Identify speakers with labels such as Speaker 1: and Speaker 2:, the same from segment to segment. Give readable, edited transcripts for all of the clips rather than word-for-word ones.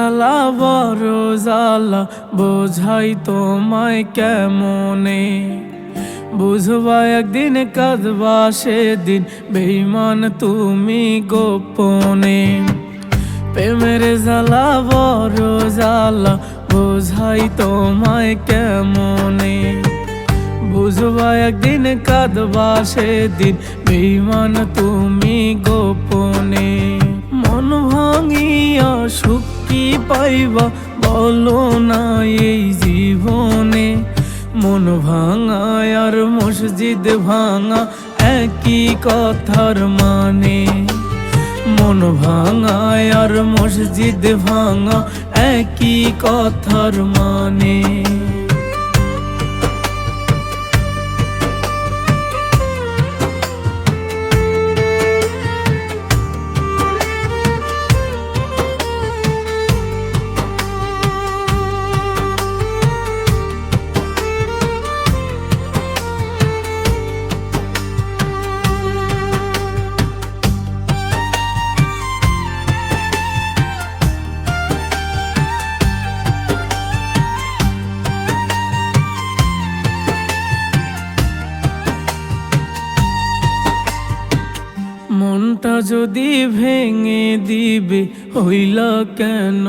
Speaker 1: জ্বালা বড় জ্বালা বোঝাই তোমায় কেমনে, বুঝবা একদিন কাঁদবা সেদিন বেঈমান তুমি গোপনে। প্রেমের জ্বালা বড় জ্বালা বোঝাই তোমায় কেমনে, বুঝবা একদিন কাঁদবা সেদিন বেঈমান তুমি গোপনে। মন ভাঙিয়া সুখ কি পাইবা বলো না এই জীবনে, মন ভাঙায় আর মসজিদ ভাঙা একই কথার মানে, মন ভাঙায় আর মসজিদ ভাঙা একই কথার মানে। মনটা যদি ভেঙে দিবে হইলা কেন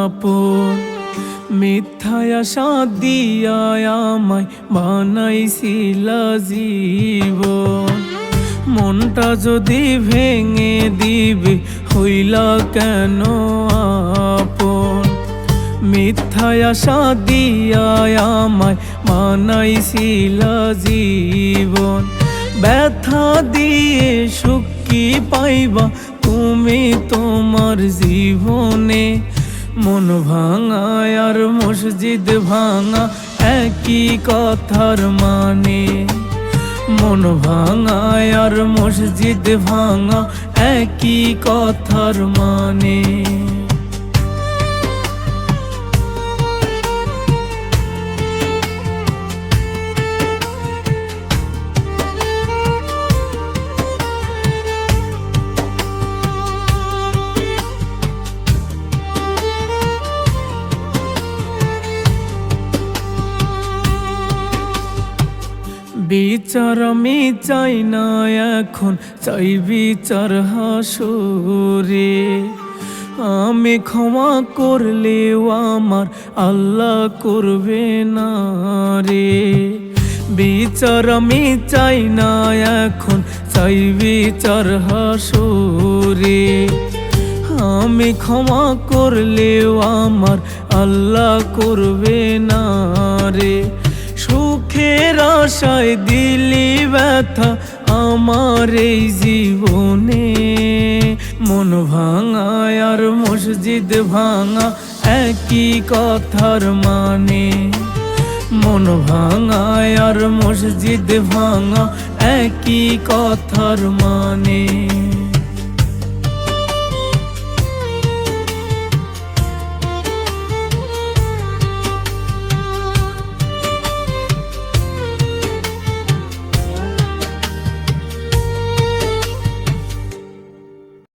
Speaker 1: আপন, মিথ্যায় আশা দিয়া আমায় বানাইছিলা জীবন। মনটা যদি ভেঙে দিবে হইলা কেন আপন, মিথ্যায় আশা দিয়া আমায় বানাইছিলা জীবন। ব্যথা দিয়ে সুখ কি পাইবা তুমি তোমার জীবনে, মন ভাঙায় আর মসজিদ ভাঙা একই কথার মানে, মন ভাঙায় আর মসজিদ ভাঙা একই কথার মানে। বিচার আমি চাই না এখন, চাই বিচার হাসরে। আমি ক্ষমা করলেও আমার আল্লাহ করবে না রে। বিচার আমি চাই না এখন, চাই বিচার হাসরে। আমি ক্ষমা করলেও আমার আল্লাহ করবে না রে। সুখের আশায় দিলি ব্যথা আমার এই জীবনে, মন ভাঙায় আর মসজিদ ভাঙা একই কথার মানে, মন ভাঙায় আর মসজিদ ভাঙা একই কথার মানে।